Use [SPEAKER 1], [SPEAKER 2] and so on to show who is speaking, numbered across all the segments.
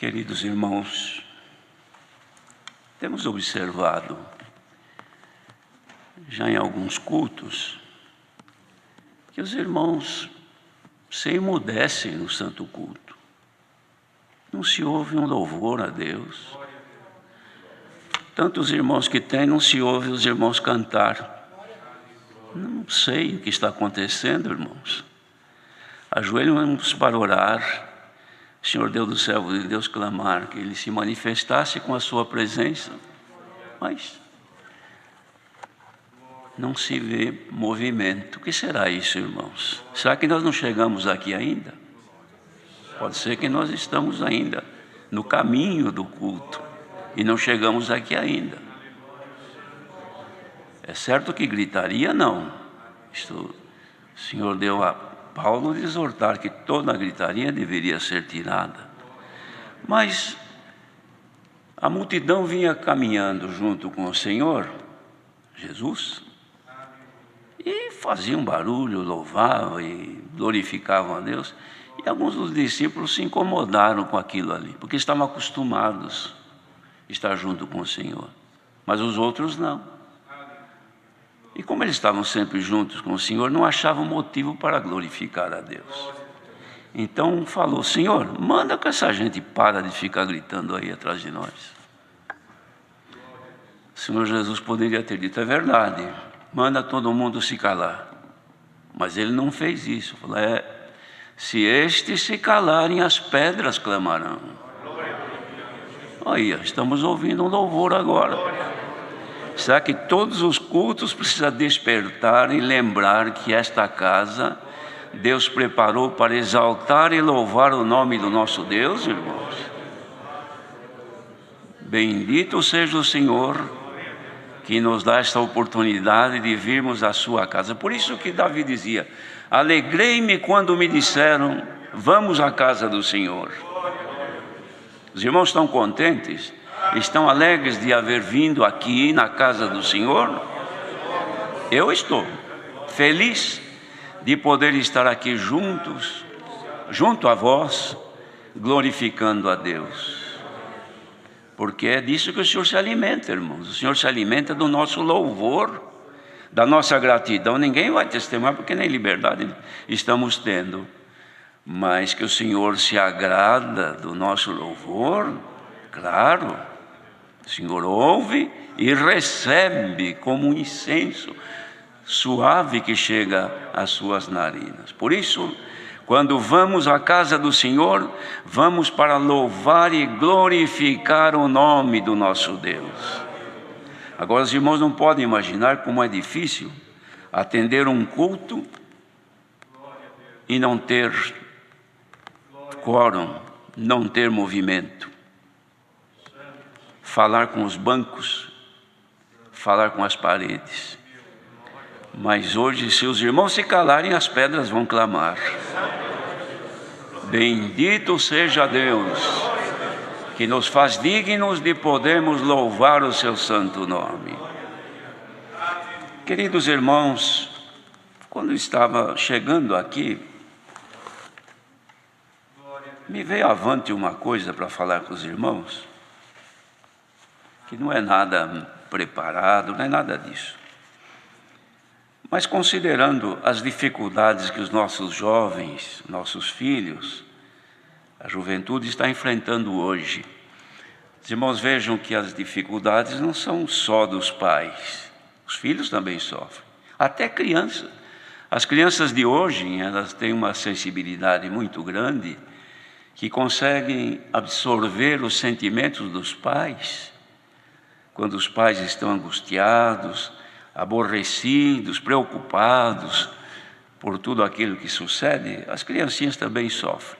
[SPEAKER 1] Queridos irmãos, temos observado já em alguns cultos que os irmãos se emudecem no santo culto. Não se ouve um louvor a Deus. Tantos irmãos que tem, não se ouve os irmãos cantar. Não sei o que está acontecendo, irmãos. Ajoelhamos para orar. Senhor Deus do céu, de Deus clamar que Ele se manifestasse com a sua presença, mas não se vê movimento. O que será isso, irmãos? Será que nós não chegamos aqui ainda? Pode ser que nós estamos ainda no caminho do culto e não chegamos aqui ainda. É certo que gritaria não. O Senhor deu a Paulo de exortar que toda a gritaria deveria ser tirada. Mas a multidão vinha caminhando junto com o Senhor Jesus e fazia um barulho, louvavam e glorificavam a Deus. E alguns dos discípulos se incomodaram com aquilo ali, porque estavam acostumados a estar junto com o Senhor. Mas os outros não. E como eles estavam sempre juntos com o Senhor, não achavam motivo para glorificar a Deus. Então falou: Senhor, manda que essa gente para de ficar gritando aí atrás de nós. O Senhor Jesus poderia ter dito: é verdade, manda todo mundo se calar. Mas Ele não fez isso. Falou: se estes se calarem, as pedras clamarão. Aí, estamos ouvindo um louvor agora. Será que todos os cultos precisam despertar e lembrar que esta casa Deus preparou para exaltar e louvar o nome do nosso Deus, irmãos? Bendito seja o Senhor que nos dá esta oportunidade de virmos à sua casa. Por isso que Davi dizia: alegrei-me quando me disseram, vamos à casa do Senhor. Os irmãos estão contentes? Estão alegres de haver vindo aqui na casa do Senhor? Eu estou feliz de poder estar aqui junto a vós, glorificando a Deus. Porque é disso que o Senhor se alimenta, irmãos. O Senhor se alimenta do nosso louvor, da nossa gratidão. Ninguém vai testemunhar, porque nem liberdade estamos tendo. Mas que o Senhor se agrada do nosso louvor, claro. O Senhor ouve e recebe como um incenso suave que chega às suas narinas. Por isso, quando vamos à casa do Senhor, vamos para louvar e glorificar o nome do nosso Deus. Agora, os irmãos não podem imaginar como é difícil atender um culto e não ter quórum, não ter movimento. Falar com os bancos, falar com as paredes. Mas hoje, se os irmãos se calarem, as pedras vão clamar. Bendito seja Deus, que nos faz dignos de podermos louvar o seu santo nome. Queridos irmãos, quando estava chegando aqui, me veio avante uma coisa para falar com os irmãos, que não é nada preparado, não é nada disso. Mas considerando as dificuldades que os nossos jovens, nossos filhos, a juventude está enfrentando hoje, os irmãos vejam que as dificuldades não são só dos pais, os filhos também sofrem, até crianças. As crianças de hoje, elas têm uma sensibilidade muito grande, que conseguem absorver os sentimentos dos pais. Quando os pais estão angustiados, aborrecidos, preocupados por tudo aquilo que sucede, as criancinhas também sofrem.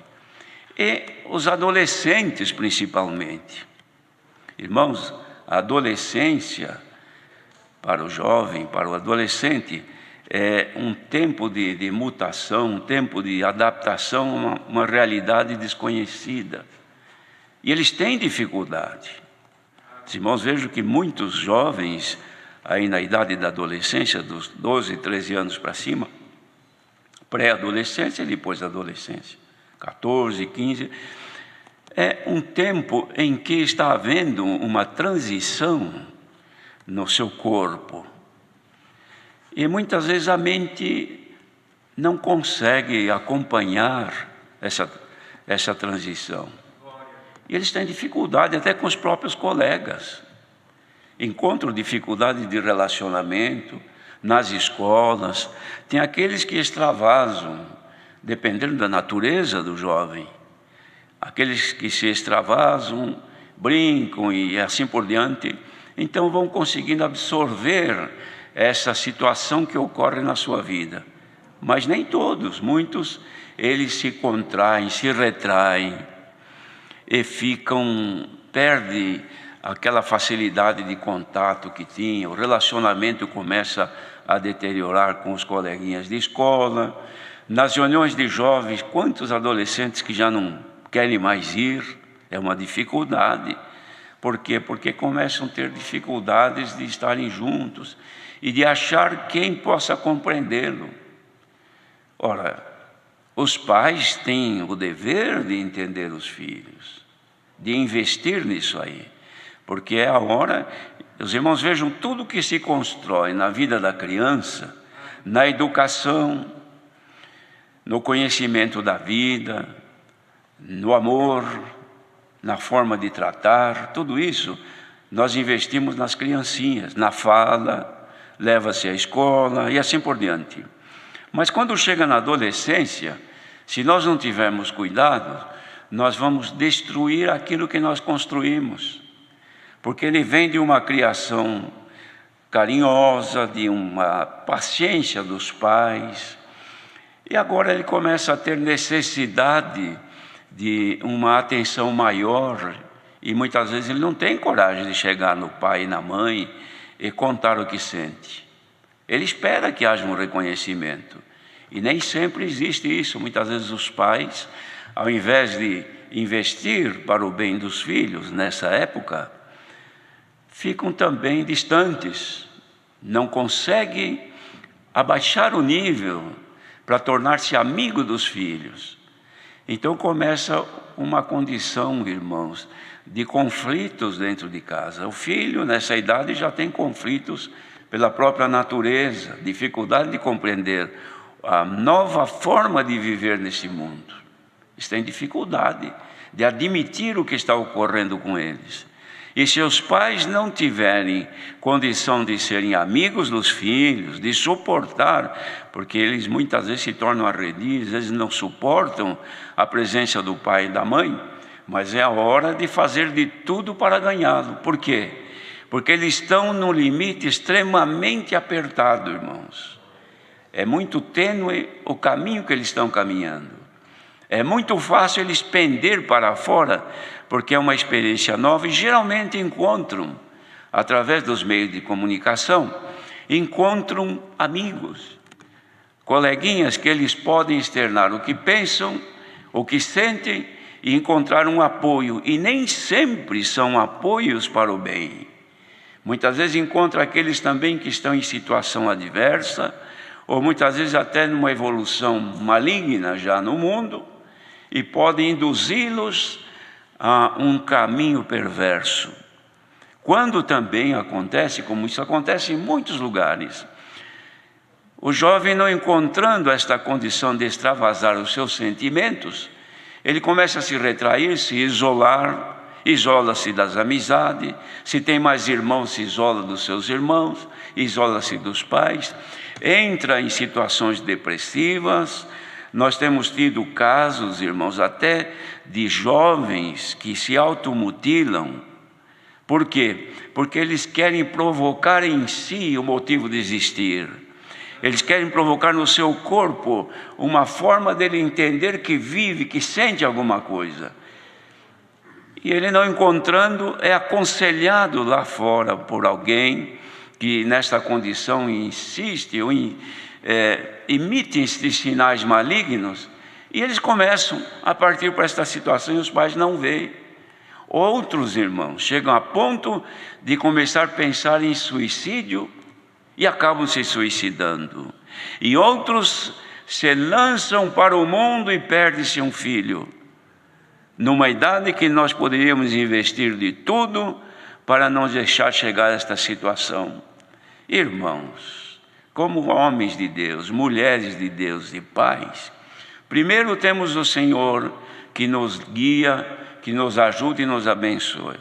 [SPEAKER 1] E os adolescentes, principalmente. Irmãos, a adolescência, para o jovem, para o adolescente, é um tempo de mutação, um tempo de adaptação a uma realidade desconhecida. E eles têm dificuldade. Os irmãos, vejam que muitos jovens, aí na idade da adolescência, dos 12, 13 anos para cima, pré-adolescência e depois da adolescência, 14, 15, é um tempo em que está havendo uma transição no seu corpo. E muitas vezes a mente não consegue acompanhar essa transição. E eles têm dificuldade até com os próprios colegas. Encontram dificuldade de relacionamento nas escolas. Tem aqueles que extravasam, dependendo da natureza do jovem. Aqueles que se extravasam, brincam e assim por diante, então vão conseguindo absorver essa situação que ocorre na sua vida. Mas nem todos, muitos, eles se contraem, se retraem e perdem aquela facilidade de contato que tinha, o relacionamento começa a deteriorar com os coleguinhas de escola. Nas reuniões de jovens, quantos adolescentes que já não querem mais ir, é uma dificuldade. Por quê? Porque começam a ter dificuldades de estarem juntos e de achar quem possa compreendê-lo. Ora, os pais têm o dever de entender os filhos, de investir nisso aí, porque é a hora, os irmãos vejam tudo que se constrói na vida da criança, na educação, no conhecimento da vida, no amor, na forma de tratar, tudo isso nós investimos nas criancinhas, na fala, leva-se à escola e assim por diante. Mas quando chega na adolescência, se nós não tivermos cuidado, nós vamos destruir aquilo que nós construímos, porque ele vem de uma criação carinhosa, de uma paciência dos pais, e agora ele começa a ter necessidade de uma atenção maior, e muitas vezes ele não tem coragem de chegar no pai e na mãe e contar o que sente. Ele espera que haja um reconhecimento, e nem sempre existe isso. Muitas vezes os pais, ao invés de investir para o bem dos filhos nessa época, ficam também distantes, não conseguem abaixar o nível para tornar-se amigo dos filhos. Então começa uma condição, irmãos, de conflitos dentro de casa. O filho, nessa idade, já tem conflitos pela própria natureza, dificuldade de compreender a nova forma de viver nesse mundo. Eles têm dificuldade de admitir o que está ocorrendo com eles. E se os pais não tiverem condição de serem amigos dos filhos, de suportar, porque eles muitas vezes se tornam arredios, eles não suportam a presença do pai e da mãe, mas é a hora de fazer de tudo para ganhá-lo. Por quê? Porque eles estão num limite extremamente apertado, irmãos. É muito tênue o caminho que eles estão caminhando. É muito fácil eles pender para fora, porque é uma experiência nova, e geralmente encontram, através dos meios de comunicação, encontram amigos, coleguinhas que eles podem externar o que pensam, o que sentem, e encontrar um apoio, e nem sempre são apoios para o bem. Muitas vezes encontra aqueles também que estão em situação adversa, ou muitas vezes até numa evolução maligna já no mundo, e podem induzi-los a um caminho perverso. Quando também acontece, como isso acontece em muitos lugares, o jovem, não encontrando esta condição de extravasar os seus sentimentos, ele começa a se retrair, se isolar, isola-se das amizades, se tem mais irmãos, se isola dos seus irmãos, isola-se dos pais, entra em situações depressivas. Nós temos tido casos, irmãos, até de jovens que se automutilam. Por quê? Porque eles querem provocar em si o motivo de existir. Eles querem provocar no seu corpo uma forma dele entender que vive, que sente alguma coisa. E ele, não encontrando, é aconselhado lá fora por alguém que nesta condição insiste ou emite esses sinais malignos, e eles começam a partir para esta situação, e os pais não veem. Outros irmãos chegam a ponto de começar a pensar em suicídio e acabam se suicidando. E outros se lançam para o mundo e perde-se um filho. numa idade que nós poderíamos investir de tudo para não deixar chegar a esta situação. Irmãos, como homens de Deus, mulheres de Deus e pais, primeiro temos o Senhor que nos guia, que nos ajuda e nos abençoa.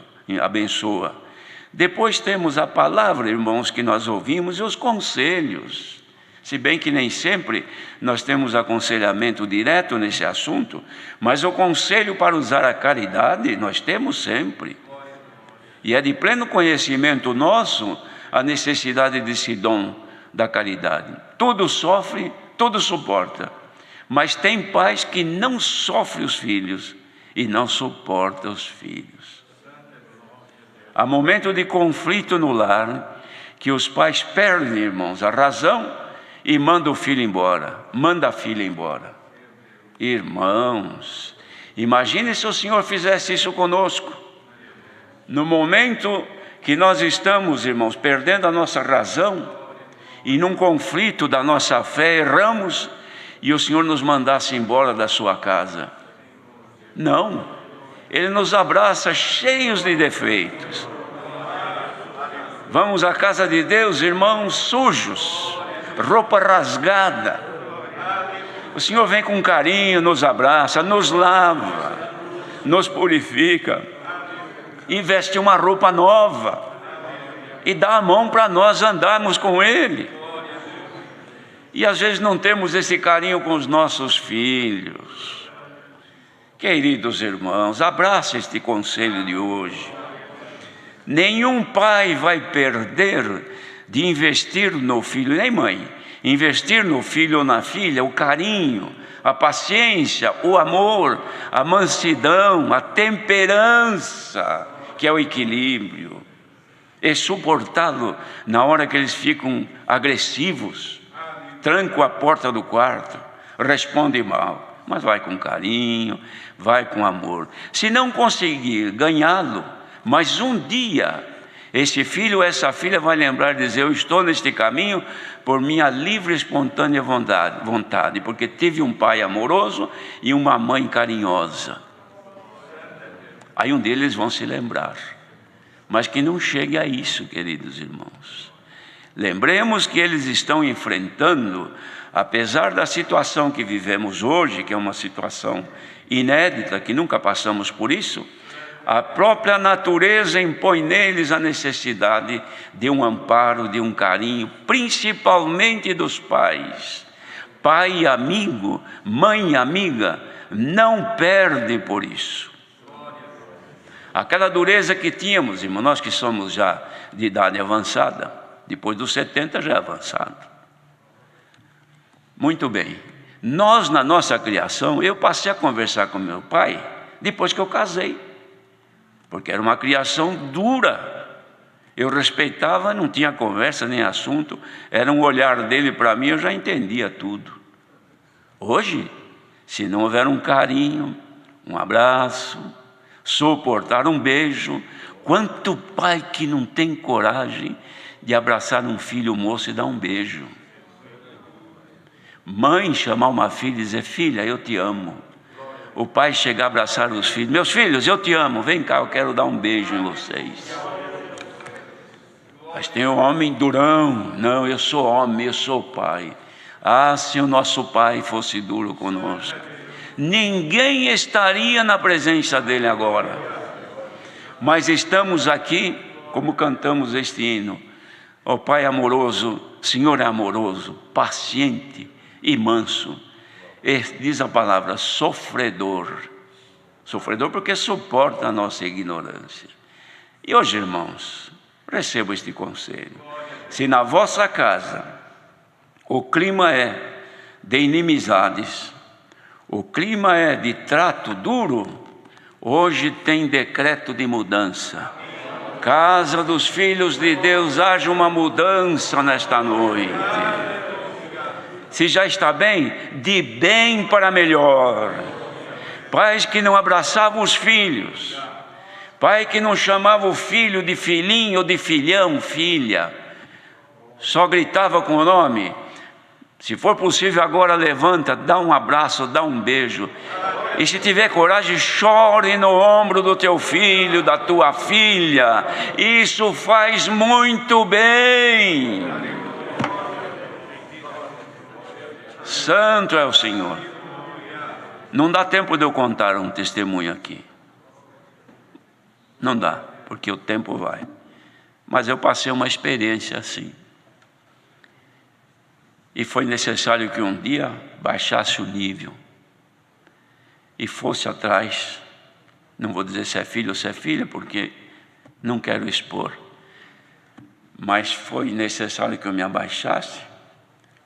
[SPEAKER 1] Depois temos a palavra, irmãos, que nós ouvimos e os conselhos. Se bem que nem sempre nós temos aconselhamento direto nesse assunto, mas o conselho para usar a caridade nós temos sempre. E é de pleno conhecimento nosso a necessidade desse dom da caridade. Tudo sofre, tudo suporta. Mas tem pais que não sofrem os filhos e não suportam os filhos. Há momento de conflito no lar que os pais perdem, irmãos, a razão e mandam o filho embora, manda a filha embora. Irmãos, imagine se o Senhor fizesse isso conosco. No momento que nós estamos, irmãos, perdendo a nossa razão e num conflito da nossa fé erramos e o Senhor nos mandasse embora da sua casa. Não, Ele nos abraça cheios de defeitos. Vamos à casa de Deus, irmãos, sujos, roupa rasgada. O Senhor vem com carinho, nos abraça, nos lava, nos purifica, investe uma roupa nova e dá a mão para nós andarmos com Ele. E às vezes não temos esse carinho com os nossos filhos. Queridos irmãos, abrace este conselho de hoje. Nenhum pai vai perder de investir no filho, nem mãe, investir no filho ou na filha o carinho, a paciência, o amor, a mansidão, a temperança, que é o equilíbrio, e suportá-lo na hora que eles ficam agressivos, trancam a porta do quarto, respondem mal, mas vai com carinho, vai com amor. Se não conseguir ganhá-lo, mas um dia esse filho ou essa filha vai lembrar e dizer: eu estou neste caminho por minha livre e espontânea vontade, porque tive um pai amoroso e uma mãe carinhosa. Aí um deles vão se lembrar, mas que não chegue a isso, queridos irmãos. Lembremos que eles estão enfrentando, apesar da situação que vivemos hoje, que é uma situação inédita, que nunca passamos por isso, a própria natureza impõe neles a necessidade de um amparo, de um carinho, principalmente dos pais. Pai amigo, mãe amiga, não perde por isso. Aquela dureza que tínhamos, irmão, nós que somos já de idade avançada, depois dos 70 já é avançado. Muito bem, nós na nossa criação, eu passei a conversar com meu pai depois que eu casei, porque era uma criação dura. Eu respeitava, não tinha conversa nem assunto, era um olhar dele para mim, eu já entendia tudo. Hoje, se não houver um carinho, um abraço, suportar um beijo, quanto pai que não tem coragem de abraçar um filho moço e dar um beijo? Mãe chamar uma filha e dizer: filha, eu te amo. O pai chegar a abraçar os filhos: meus filhos, eu te amo, vem cá, eu quero dar um beijo em vocês. Mas tem um homem durão: não, eu sou homem, eu sou pai. Ah, se o nosso pai fosse duro conosco, ninguém estaria na presença dele agora. Mas estamos aqui, como cantamos este hino: ó Pai amoroso, Senhor é amoroso, paciente e manso. Diz a palavra sofredor. Sofredor porque suporta a nossa ignorância. E hoje, irmãos, recebo este conselho: se na vossa casa o clima é de inimizades, o clima é de trato duro, hoje tem decreto de mudança. Casa dos filhos de Deus, haja uma mudança nesta noite. Se já está bem, de bem para melhor. Pais que não abraçavam os filhos, pai que não chamava o filho de filhinho ou de filhão, filha, só gritava com o nome. Se for possível agora, levanta, dá um abraço, dá um beijo. E se tiver coragem, chore no ombro do teu filho, da tua filha. Isso faz muito bem. Santo é o Senhor. Não dá tempo de eu contar um testemunho aqui. Não dá, porque o tempo vai. Mas eu passei uma experiência assim. E foi necessário que um dia baixasse o nível e fosse atrás. Não vou dizer se é filho ou se é filha, porque não quero expor. Mas foi necessário que eu me abaixasse,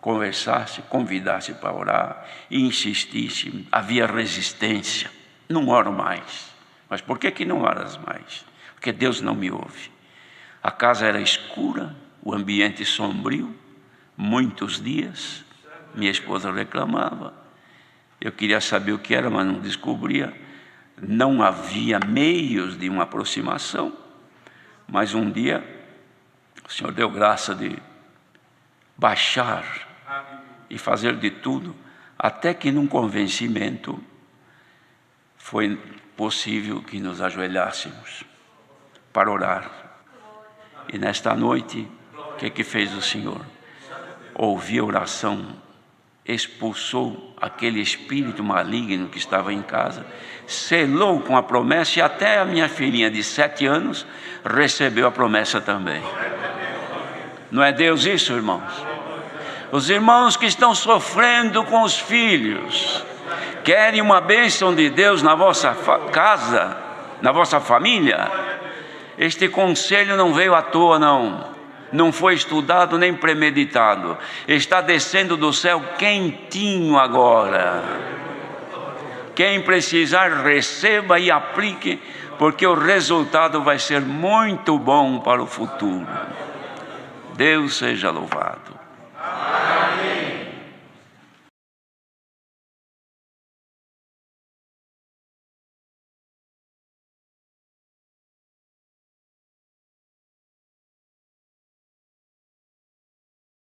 [SPEAKER 1] conversasse, convidasse para orar e insistisse. Havia resistência. Não oro mais. Mas por que não oras mais? Porque Deus não me ouve. A casa era escura, o ambiente sombrio, muitos dias. Minha esposa reclamava. Eu queria saber o que era, mas não descobria. Não havia meios de uma aproximação. Mas um dia, o Senhor deu graça de baixar e fazer de tudo, até que num convencimento foi possível que nos ajoelhássemos para orar. E nesta noite, o que fez o Senhor? Ouviu a oração, expulsou aquele espírito maligno que estava em casa, selou com a promessa, e até a minha filhinha de 7 anos recebeu a promessa também. Não é Deus isso, irmãos? Os irmãos que estão sofrendo com os filhos, querem uma bênção de Deus na vossa casa, na vossa família? Este conselho não veio à toa, não foi estudado nem premeditado. Está descendo do céu quentinho agora. Quem precisar, receba e aplique, porque o resultado vai ser muito bom para o futuro. Deus seja louvado.